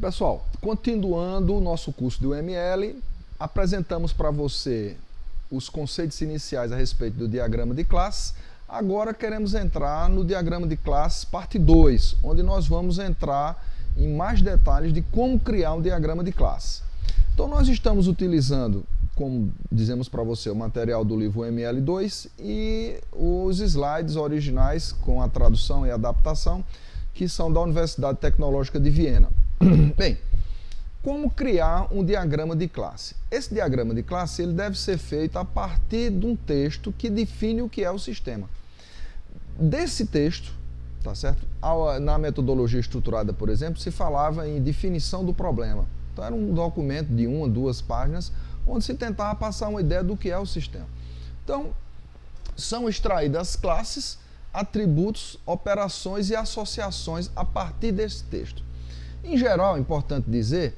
Pessoal, continuando o nosso curso de UML, apresentamos para você os conceitos iniciais a respeito do diagrama de classes. Agora queremos entrar no diagrama de classes parte 2, onde nós vamos entrar em mais detalhes de como criar um diagrama de classe. Então nós estamos utilizando, como dizemos para você, o material do livro UML2 e os slides originais com a tradução e adaptação, que são da Universidade Tecnológica de Viena. Bem, como criar um diagrama de classe? Esse diagrama de classe ele deve ser feito a partir de um texto que define o que é o sistema. Desse texto, tá certo? Na metodologia estruturada, por exemplo, se falava em definição do problema. Então era um documento de 1 a 2 páginas, onde se tentava passar uma ideia do que é o sistema. Então, são extraídas classes, atributos, operações e associações a partir desse texto. Em geral, é importante dizer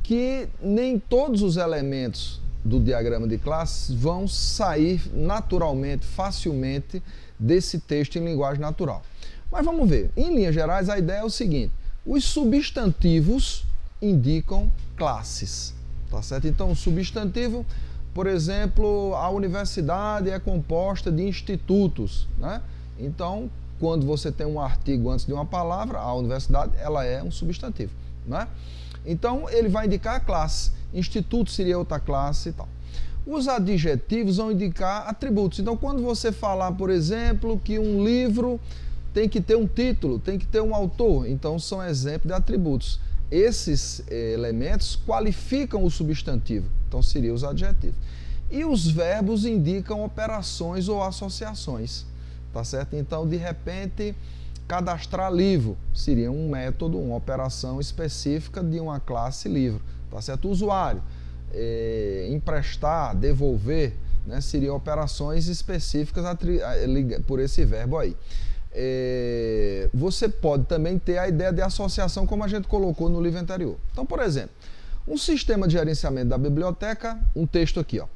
que nem todos os elementos do diagrama de classes vão sair naturalmente, facilmente, desse texto em linguagem natural. Mas vamos ver. Em linhas gerais, a ideia é o seguinte: os substantivos indicam classes, tá certo? Então, o substantivo, por exemplo, a universidade é composta de institutos, né? Então, quando você tem um artigo antes de uma palavra, a universidade, ela é um substantivo, né? Então, ele vai indicar a classe. Instituto seria outra classe e tal. Os adjetivos vão indicar atributos. Então, quando você falar, por exemplo, que um livro tem que ter um título, tem que ter um autor, então são exemplos de atributos. Esses elementos qualificam o substantivo, então seriam os adjetivos. E os verbos indicam operações ou associações. Tá certo? Então, de repente, cadastrar livro seria um método, uma operação específica de uma classe livro. Tá certo? Usuário, emprestar, devolver, né, seriam operações específicas por esse verbo aí. Você pode também ter a ideia de associação, como a gente colocou no livro anterior. Então, por exemplo, um sistema de gerenciamento da biblioteca, um texto aqui, ó.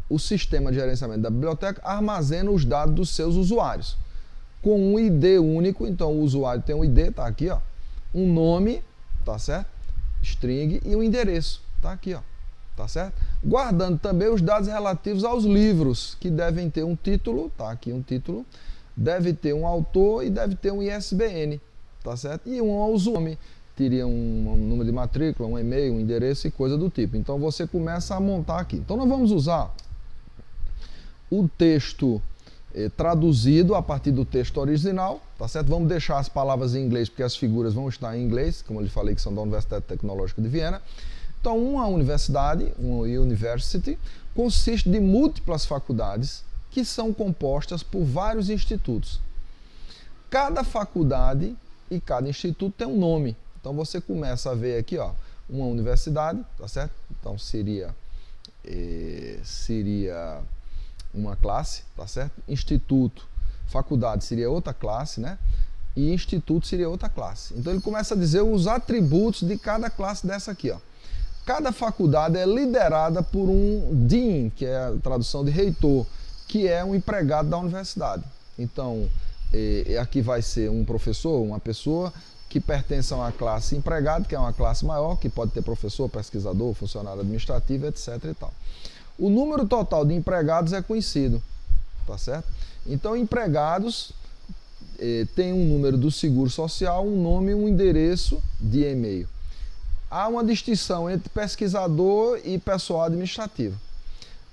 O sistema de gerenciamento da biblioteca armazena os dados dos seus usuários com um ID único. Então o usuário tem um ID, tá aqui, ó, um nome, tá certo? String, e um endereço, tá aqui, ó, tá certo? Guardando também os dados relativos aos livros, que devem ter um título, tá aqui um título, deve ter um autor e deve ter um ISBN, tá certo? E um usuário teria um número de matrícula, um e-mail, um endereço e coisa do tipo. Então você começa a montar aqui. Então nós vamos usar o texto traduzido a partir do texto original, tá certo? Vamos deixar as palavras em inglês, porque as figuras vão estar em inglês, como eu lhe falei, que são da Universidade Tecnológica de Viena. Então, uma universidade, uma university, consiste de múltiplas faculdades que são compostas por vários institutos. Cada faculdade e cada instituto tem um nome. Então, você começa a ver aqui, ó, uma universidade, tá certo? Então, seria uma classe, tá certo? Instituto, faculdade seria outra classe, né? E instituto seria outra classe. Então ele começa a dizer os atributos de cada classe dessa aqui, ó. Cada faculdade é liderada por um dean, que é a tradução de reitor, que é um empregado da universidade. Então, aqui vai ser um professor, uma pessoa que pertence a uma classe empregado, que é uma classe maior, que pode ter professor, pesquisador, funcionário administrativo, etc. e tal. O número total de empregados é conhecido, tá certo? Então, empregados tem um número do seguro social, um nome, um endereço de e-mail. Há uma distinção entre pesquisador e pessoal administrativo.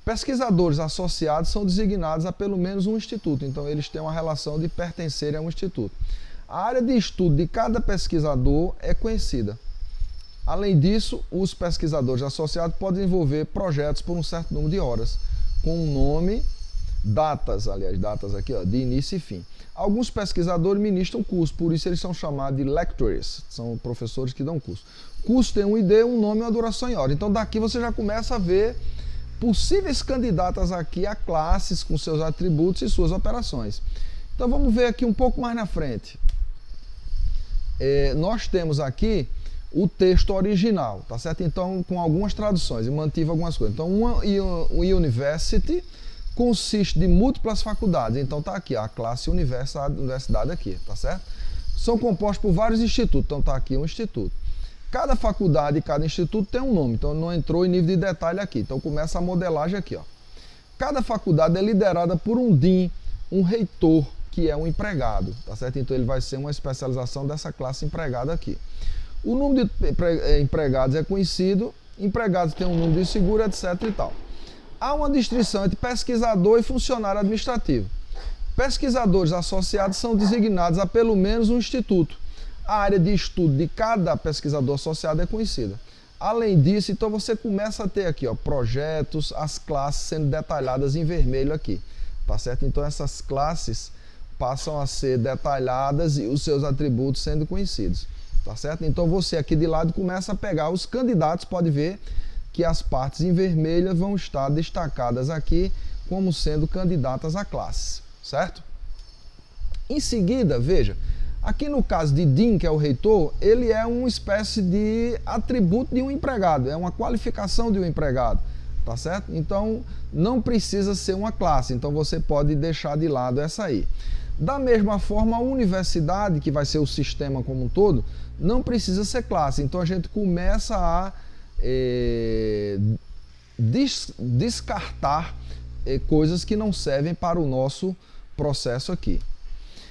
Pesquisadores associados são designados a pelo menos um instituto, então eles têm uma relação de pertencerem a um instituto. A área de estudo de cada pesquisador é conhecida. Além disso, os pesquisadores associados podem desenvolver projetos por um certo número de horas, com um nome, datas aqui, ó, de início e fim. Alguns pesquisadores ministram curso, por isso eles são chamados de lecturers, são professores que dão curso. Curso tem um ID, um nome e uma duração em hora. Então daqui você já começa a ver possíveis candidatas aqui a classes com seus atributos e suas operações. Então vamos ver aqui um pouco mais na frente. Nós temos aqui o texto original, tá certo? Então, com algumas traduções, eu mantive algumas coisas. Então, uma university consiste de múltiplas faculdades. Então, tá aqui, a classe universidade aqui, tá certo? São compostos por vários institutos. Então, tá aqui um instituto. Cada faculdade e cada instituto tem um nome, então não entrou em nível de detalhe aqui. Então começa a modelagem aqui, ó. Cada faculdade é liderada por um DIN, um reitor, que é um empregado, tá certo? Então ele vai ser uma especialização dessa classe empregada aqui. O número de empregados é conhecido, empregados têm um número de seguro, etc e tal. Há uma distinção entre pesquisador e funcionário administrativo. Pesquisadores associados são designados a pelo menos um instituto. A área de estudo de cada pesquisador associado é conhecida. Além disso, então você começa a ter aqui, ó, projetos, as classes sendo detalhadas em vermelho aqui, tá certo? Então essas classes passam a ser detalhadas e os seus atributos sendo conhecidos, tá certo? Então você aqui de lado começa a pegar os candidatos, pode ver que as partes em vermelho vão estar destacadas aqui como sendo candidatas a classes, certo? Em seguida, veja, aqui no caso de DIN, que é o reitor, ele é uma espécie de atributo de um empregado, é uma qualificação de um empregado, tá certo? Então não precisa ser uma classe, então você pode deixar de lado essa aí. Da mesma forma, a universidade, que vai ser o sistema como um todo, não precisa ser classe. Então a gente começa a descartar coisas que não servem para o nosso processo aqui.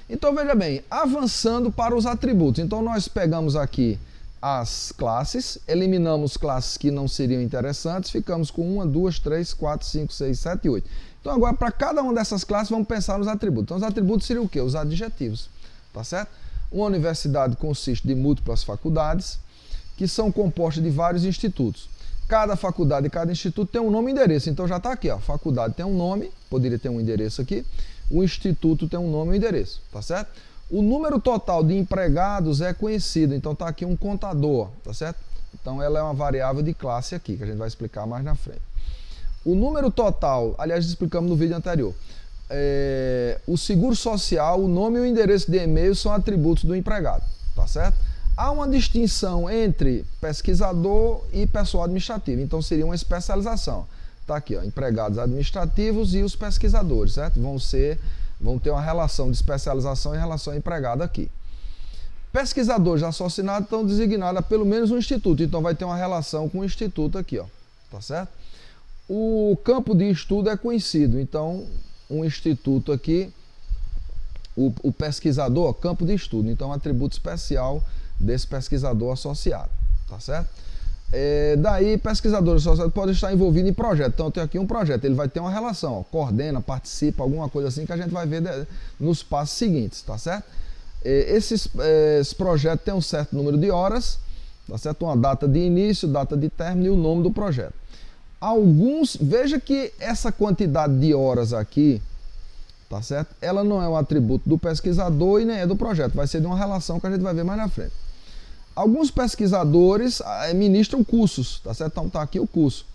Então veja bem, avançando para os atributos. Então nós pegamos aqui as classes, eliminamos classes que não seriam interessantes, ficamos com 1, 2, 3, 4, 5, 6, 7 e 8. Então agora para cada uma dessas classes vamos pensar nos atributos. Então os atributos seriam o quê? Os adjetivos, tá certo? Uma universidade consiste de múltiplas faculdades, que são compostas de vários institutos. Cada faculdade e cada instituto tem um nome e endereço. Então já está aqui, ó, faculdade tem um nome, poderia ter um endereço aqui, o instituto tem um nome e um endereço, tá certo? O número total de empregados é conhecido, então está aqui um contador, tá certo? Então ela é uma variável de classe aqui, que a gente vai explicar mais na frente. O número total, aliás, explicamos no vídeo anterior, o seguro social, o nome e o endereço de e-mail são atributos do empregado, tá certo? Há uma distinção entre pesquisador e pessoal administrativo, então seria uma especialização. Tá aqui, ó, empregados administrativos e os pesquisadores, certo? Vão ter uma relação de especialização em relação ao empregado aqui. Pesquisadores associados estão designados a pelo menos um instituto, então vai ter uma relação com o instituto aqui, ó, tá certo? O campo de estudo é conhecido, então um instituto aqui, o pesquisador, ó, campo de estudo, então um atributo especial desse pesquisador associado, tá certo? Daí, pesquisadores associados podem estar envolvidos em projeto. Então, eu tenho aqui um projeto, ele vai ter uma relação, ó, coordena, participa, alguma coisa assim que a gente vai ver nos passos seguintes, tá certo? Esses projetos têm um certo número de horas, tá certo? Uma data de início, data de término e o nome do projeto. Veja que essa quantidade de horas aqui, tá certo? Ela não é um atributo do pesquisador e nem é do projeto, vai ser de uma relação que a gente vai ver mais na frente. Alguns pesquisadores ministram cursos, tá certo? Então tá aqui o curso,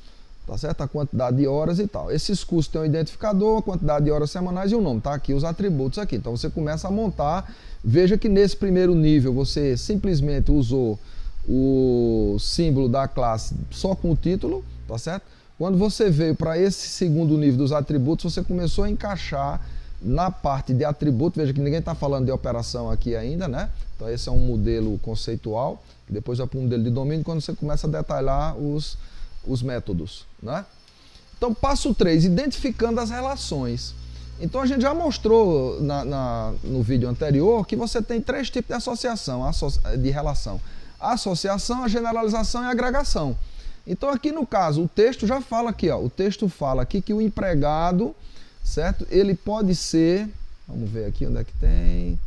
tá certo? A quantidade de horas e tal. Esses cursos têm um identificador, a quantidade de horas semanais e o nome, tá aqui os atributos aqui. Então você começa a montar, veja que nesse primeiro nível você simplesmente usou o símbolo da classe só com o título, tá certo? Quando você veio para esse segundo nível dos atributos, você começou a encaixar na parte de atributo, veja que ninguém está falando de operação aqui ainda, né? Então esse é um modelo conceitual, depois vai para um modelo de domínio, quando você começa a detalhar os métodos, né? Então passo 3, identificando as relações. Então a gente já mostrou no vídeo anterior que você tem 3 tipos de associação, de relação. A associação, a generalização e a agregação. Então aqui no caso, o texto já fala aqui, ó, o texto fala aqui que o empregado, certo? Ele pode ser, vamos ver aqui onde é que tem,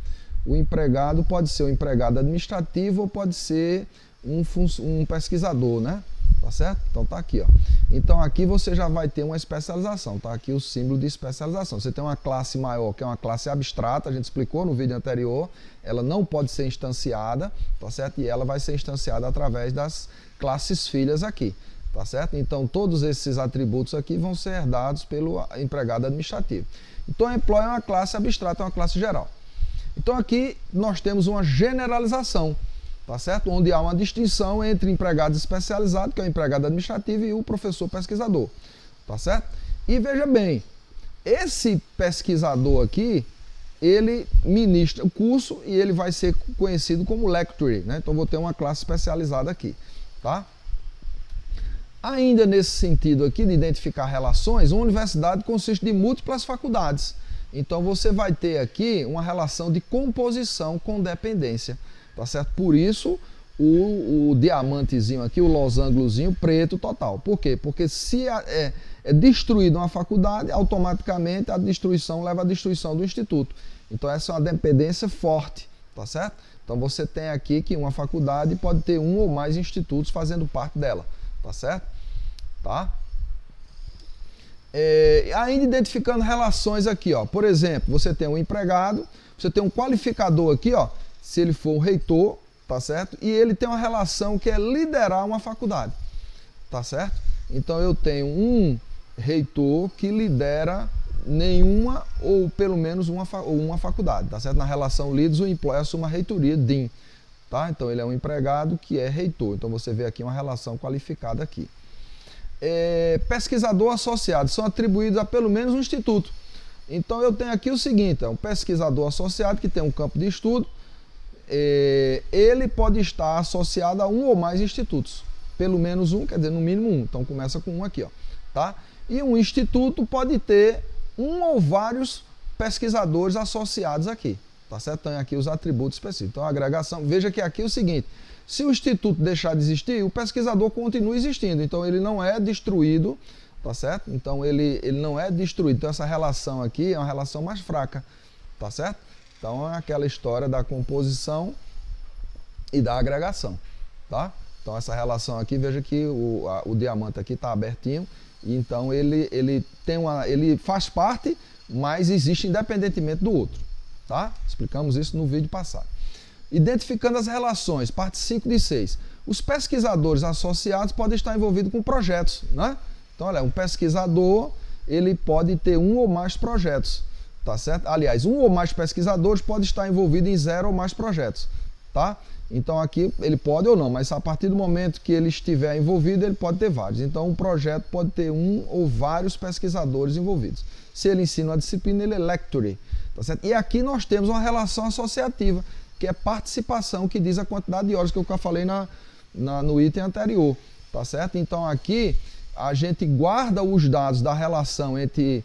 o empregado pode ser um empregado administrativo ou pode ser um pesquisador, né? Tá certo? Então tá aqui, ó. Então aqui você já vai ter uma especialização, tá aqui o símbolo de especialização. Você tem uma classe maior, que é uma classe abstrata, a gente explicou no vídeo anterior, ela não pode ser instanciada, tá certo? E ela vai ser instanciada através das classes filhas aqui, tá certo? Então todos esses atributos aqui vão ser herdados pelo empregado administrativo. Então a employee é uma classe abstrata, é uma classe geral. Então aqui nós temos uma generalização, tá certo? Onde há uma distinção entre empregados especializados, que é o empregado administrativo, e o professor pesquisador, tá certo? E veja bem, esse pesquisador aqui, ele ministra o curso e ele vai ser conhecido como lecturer, né? Então vou ter uma classe especializada aqui, tá? Ainda nesse sentido aqui de identificar relações, uma universidade consiste de múltiplas faculdades. Então você vai ter aqui uma relação de composição com dependência, tá certo? Por isso o diamantezinho aqui, o losangozinho preto total. Por quê? Porque se é destruída uma faculdade, automaticamente a destruição leva à destruição do instituto. Então essa é uma dependência forte, tá certo? Então você tem aqui que uma faculdade pode ter um ou mais institutos fazendo parte dela, tá certo? Tá? Ainda identificando relações aqui, ó. Por exemplo, você tem um empregado, você tem um qualificador aqui, ó, se ele for um reitor, tá certo? E ele tem uma relação que é liderar uma faculdade, tá certo? Então eu tenho um reitor que lidera nenhuma ou pelo menos uma faculdade, tá certo? Na relação leads, o employee assume a reitoria, dean, tá? Então ele é um empregado que é reitor. Então você vê aqui uma relação qualificada aqui. Pesquisador associado são atribuídos a pelo menos um instituto. Então eu tenho aqui o seguinte, um pesquisador associado que tem um campo de estudo, ele pode estar associado a um ou mais institutos. Pelo menos um, quer dizer, no mínimo um. Então começa com um aqui, ó, tá? E um instituto pode ter um ou vários pesquisadores associados aqui, tá certo? Então aqui os atributos específicos. Então a agregação, veja que aqui é o seguinte, se o instituto deixar de existir, o pesquisador continua existindo, então ele não é destruído, tá certo? Então ele não é destruído, então essa relação aqui é uma relação mais fraca, tá certo? Então é aquela história da composição e da agregação, tá? Então essa relação aqui, veja que o diamante aqui está abertinho, e então ele faz parte, mas existe independentemente do outro, tá? Explicamos isso no vídeo passado. Identificando as relações, parte 5 de 6. Os pesquisadores associados podem estar envolvidos com projetos, né? Então, olha, um pesquisador, ele pode ter um ou mais projetos, tá certo? Aliás, um ou mais pesquisadores pode estar envolvido em 0 ou mais projetos, tá? Então aqui ele pode ou não, mas a partir do momento que ele estiver envolvido, ele pode ter vários. Então um projeto pode ter um ou vários pesquisadores envolvidos. Se ele ensina uma disciplina, ele é lecturer, tá certo? E aqui nós temos uma relação associativa, que é participação, que diz a quantidade de horas que eu falei no item anterior, tá certo? Então aqui a gente guarda os dados da relação entre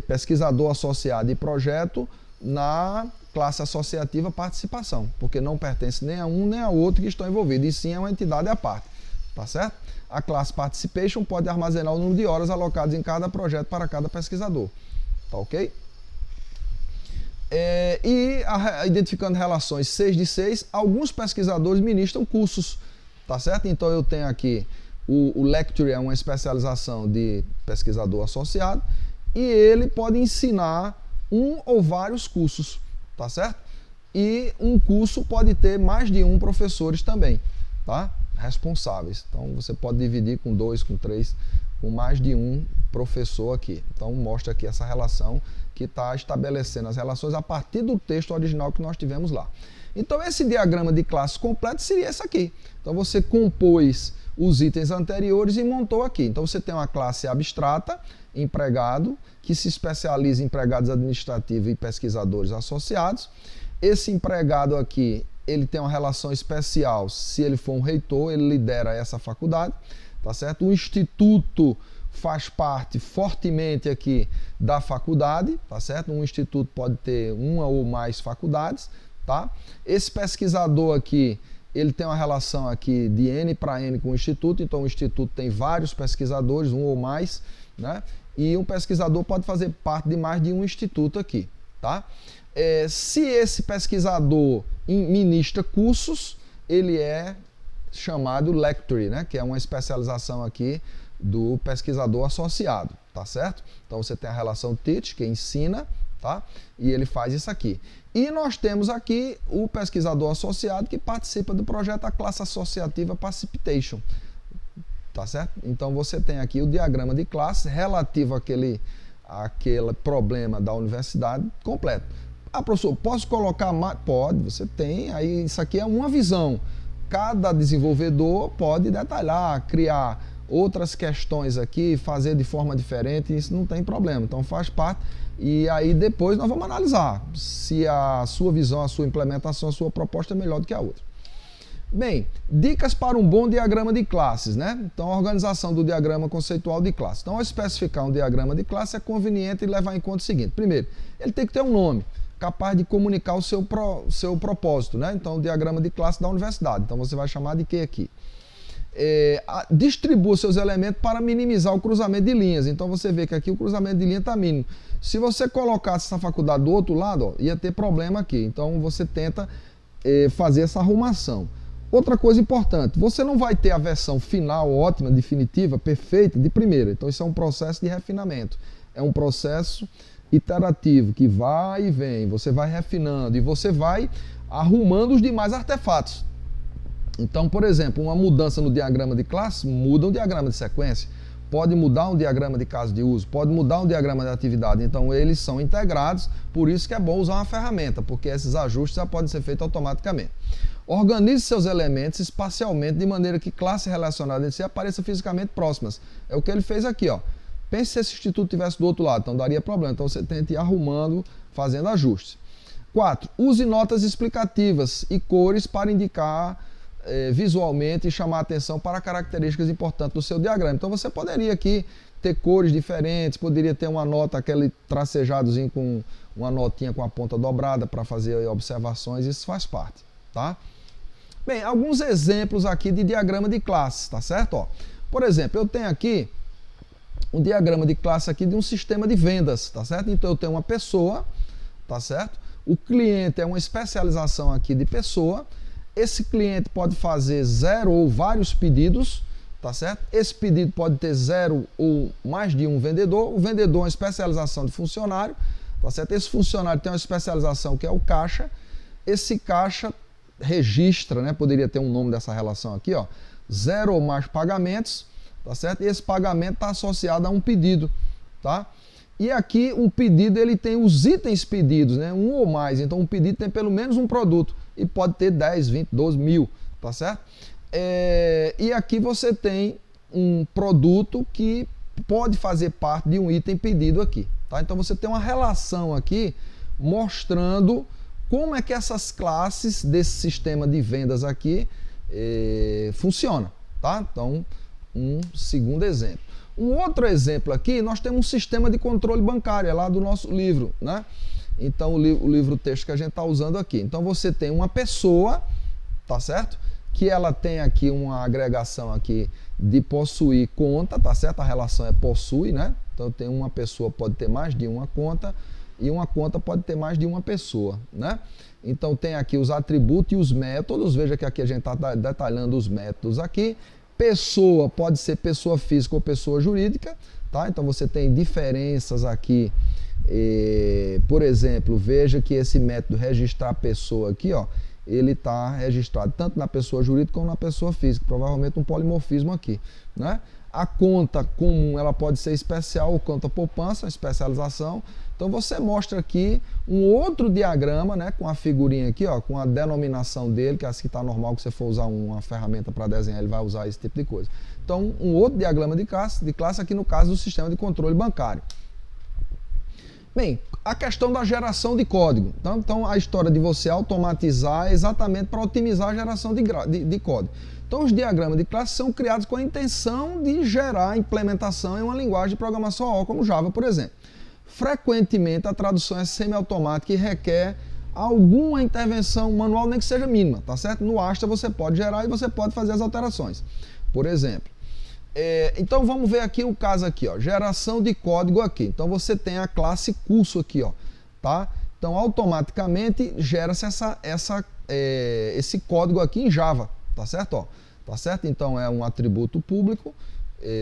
pesquisador associado e projeto na classe associativa participação, porque não pertence nem a um nem a outro que estão envolvidos, e sim é uma entidade à parte, tá certo? A classe participation pode armazenar o número de horas alocadas em cada projeto para cada pesquisador, tá ok? Identificando relações 6 de 6, alguns pesquisadores ministram cursos, tá certo? Então eu tenho aqui o lecturer, é uma especialização de pesquisador associado, e ele pode ensinar um ou vários cursos, tá certo? E um curso pode ter mais de um professores também, tá? Responsáveis. Então você pode dividir com 2, com 3, com mais de um professor aqui. Então mostra aqui essa relação que está estabelecendo as relações a partir do texto original que nós tivemos lá. Então esse diagrama de classe completo seria esse aqui. Então você compôs os itens anteriores e montou aqui. Então você tem uma classe abstrata, empregado, que se especializa em empregados administrativos e pesquisadores associados. Esse empregado aqui, ele tem uma relação especial, se ele for um reitor, ele lidera essa faculdade, tá certo? O instituto faz parte fortemente aqui da faculdade, tá certo? Um instituto pode ter uma ou mais faculdades, tá? Esse pesquisador aqui, ele tem uma relação aqui de N para N com o instituto, então o instituto tem vários pesquisadores, um ou mais, né? E um pesquisador pode fazer parte de mais de um instituto aqui, tá? Se esse pesquisador ministra cursos, ele é chamado lecturer, né? Que é uma especialização aqui do pesquisador associado, tá certo? Então você tem a relação teach, que ensina, tá? E ele faz isso aqui. E nós temos aqui o pesquisador associado que participa do projeto, a classe associativa Participation, tá certo? Então você tem aqui o diagrama de classe relativo àquele problema da universidade completo. Ah, professor, posso colocar mais? Pode, você tem, aí isso aqui é uma visão. Cada desenvolvedor pode detalhar, criar outras questões aqui, fazer de forma diferente, isso não tem problema, então faz parte. E aí depois nós vamos analisar se a sua visão, a sua implementação, a sua proposta é melhor do que a outra. Bem, dicas para um bom diagrama de classes, né? Então, a organização do diagrama conceitual de classe. Então, ao especificar um diagrama de classe, é conveniente levar em conta o seguinte. Primeiro, ele tem que ter um nome capaz de comunicar o seu propósito, né? Então, o diagrama de classe da universidade. Então, você vai chamar de quê aqui? Distribua seus elementos para minimizar o cruzamento de linhas. Então, você vê que aqui o cruzamento de linha está mínimo. Se você colocasse essa faculdade do outro lado, ó, ia ter problema aqui. Então, você tenta fazer essa arrumação. Outra coisa importante, você não vai ter a versão final, ótima, definitiva, perfeita, de primeira. Então isso é um processo de refinamento. É um processo iterativo, que vai e vem, você vai refinando e você vai arrumando os demais artefatos. Então, por exemplo, uma mudança no diagrama de classe, muda um diagrama de sequência, pode mudar um diagrama de caso de uso, pode mudar um diagrama de atividade. Então eles são integrados, por isso que é bom usar uma ferramenta, porque esses ajustes já podem ser feitos automaticamente. Organize seus elementos espacialmente de maneira que classe relacionada entre si apareça fisicamente próximas. É o que ele fez aqui, ó. Pense se esse instituto estivesse do outro lado, então daria problema. Então você tenta ir arrumando, fazendo ajustes. 4. Use notas explicativas e cores para indicar visualmente e chamar a atenção para características importantes do seu diagrama. Então você poderia aqui ter cores diferentes, poderia ter uma nota, aquele tracejadozinho com uma notinha com a ponta dobrada para fazer observações, isso faz parte, tá? Bem, alguns exemplos aqui de diagrama de classes, tá certo? Ó, por exemplo, eu tenho aqui um diagrama de classe aqui de um sistema de vendas, tá certo? Então eu tenho uma pessoa, tá certo? O cliente é uma especialização aqui de pessoa. Esse cliente pode fazer 0 ou vários pedidos, tá certo? Esse pedido pode ter 0 ou mais de um vendedor. O vendedor é uma especialização de funcionário, tá certo? Esse funcionário tem uma especialização que é o caixa. Esse caixa registra, né? Poderia ter um nome dessa relação aqui, ó. 0 ou mais pagamentos, tá certo? E esse pagamento está associado a um pedido, tá? E aqui o pedido ele tem os itens pedidos, né? Um ou mais. Então um pedido tem pelo menos um produto e pode ter 10, 20, 12 mil, tá certo? E aqui você tem um produto que pode fazer parte de um item pedido aqui, tá? Então você tem uma relação aqui mostrando como é que essas classes desse sistema de vendas aqui funcionam, tá? Então, um segundo exemplo. Um outro exemplo aqui, nós temos um sistema de controle bancário, é lá do nosso livro, né? Então, o livro-texto que a gente está usando aqui. Então, você tem uma pessoa, tá certo? Que ela tem aqui uma agregação aqui de possuir conta, tá certo? A relação é possui, né? Então, tem uma pessoa, pode ter mais de uma conta, e uma conta pode ter mais de uma pessoa, né? Então tem aqui os atributos e os métodos. Veja que aqui a gente está detalhando os métodos aqui. Pessoa pode ser pessoa física ou pessoa jurídica, tá? Então você tem diferenças aqui. Por exemplo, veja que esse método registrar pessoa aqui, ó, ele está registrado tanto na pessoa jurídica como na pessoa física. Provavelmente um polimorfismo aqui, né? A conta comum, ela pode ser especial ou conta poupança, especialização. Então você mostra aqui um outro diagrama, né, com a figurinha aqui, ó, com a denominação dele, que é assim que está normal que você for usar uma ferramenta para desenhar, ele vai usar esse tipo de coisa. Então, um outro diagrama de classe aqui no caso do sistema de controle bancário. Bem, a questão da geração de código. Então a história de você automatizar é exatamente para otimizar a geração de código. Então, os diagramas de classe são criados com a intenção de gerar implementação em uma linguagem de programação OO, como Java, por exemplo. Frequentemente, a tradução é semiautomática e requer alguma intervenção manual, nem que seja mínima, tá certo? No Astra você pode gerar e você pode fazer as alterações, por exemplo. Então, vamos ver aqui o caso aqui, ó, geração de código aqui. Então, você tem a classe curso aqui, ó, tá? Então, automaticamente, gera-se esse código aqui em Java. Tá certo? Ó, tá certo? Então é um atributo público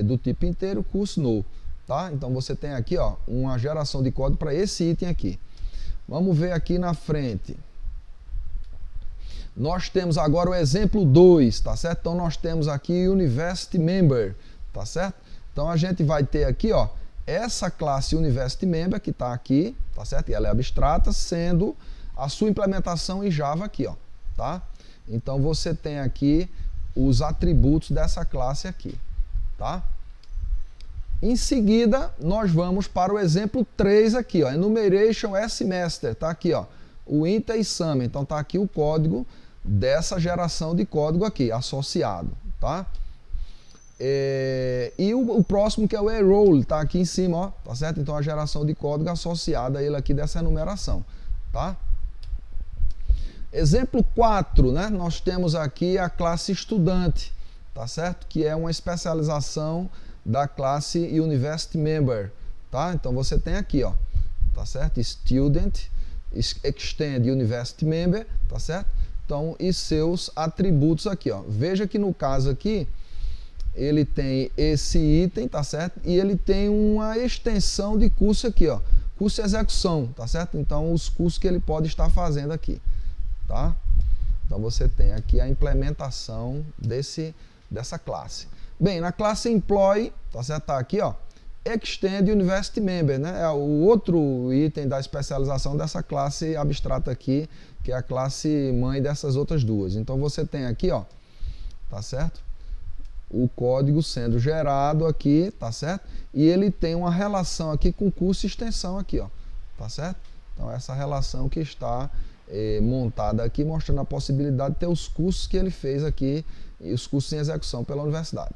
do tipo inteiro, curso no. Tá? Então você tem aqui, ó, uma geração de código para esse item aqui. Vamos ver aqui na frente. Nós temos agora o exemplo 2, tá certo? Então nós temos aqui University Member, tá certo? Então a gente vai ter aqui, ó, essa classe University Member que está aqui, tá certo? E ela é abstrata, sendo a sua implementação em Java aqui, ó, tá? Então você tem aqui os atributos dessa classe aqui, tá? Em seguida, nós vamos para o exemplo 3 aqui, ó, Enumeration S-Master, tá aqui, ó, o Inter e Sum, então tá aqui o código dessa geração de código aqui, associado, tá? E o próximo que é o Enroll, tá aqui em cima, ó, tá certo? Então a geração de código associada a ele aqui dessa enumeração, tá? Exemplo 4, né? Nós temos aqui a classe estudante, tá certo? Que é uma especialização da classe University Member, tá? Então você tem aqui, ó, tá certo? Student, Extend University Member, tá certo? Então, e seus atributos aqui, ó. Veja que no caso aqui, ele tem esse item, tá certo? E ele tem uma extensão de curso aqui, ó. Curso de execução, tá certo? Então, os cursos que ele pode estar fazendo aqui, tá? Então, você tem aqui a implementação dessa classe. Bem, na classe Employee, tá certo? Tá aqui, ó. Extend University Member, né? É o outro item da especialização dessa classe abstrata aqui, que é a classe mãe dessas outras duas. Então, você tem aqui, ó, tá certo? O código sendo gerado aqui, tá certo? E ele tem uma relação aqui com curso e extensão aqui, ó, tá certo? Então, essa relação que está montada aqui, mostrando a possibilidade de ter os cursos que ele fez aqui, e os cursos em execução pela universidade,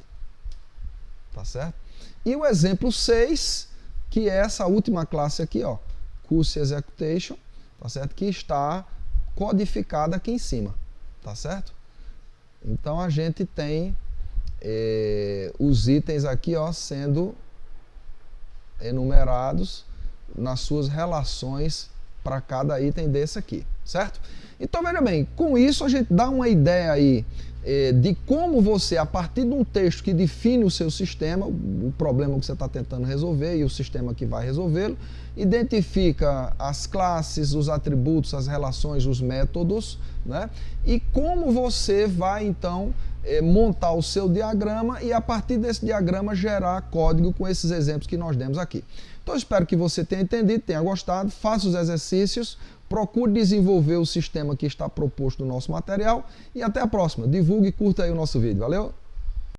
tá certo? E o exemplo 6, que é essa última classe aqui, ó, Curso Executation, tá certo? Que está codificada aqui em cima, tá certo? Então, a gente tem os itens aqui, ó, sendo enumerados nas suas relações para cada item desse aqui, certo? Então, veja bem, com isso a gente dá uma ideia aí de como você, a partir de um texto que define o seu sistema, o problema que você está tentando resolver e o sistema que vai resolvê-lo, identifica as classes, os atributos, as relações, os métodos, né? E como você vai, então, montar o seu diagrama e, a partir desse diagrama, gerar código com esses exemplos que nós demos aqui. Então, espero que você tenha entendido, tenha gostado, faça os exercícios, procure desenvolver o sistema que está proposto no nosso material e até a próxima. Divulgue e curta aí o nosso vídeo. Valeu!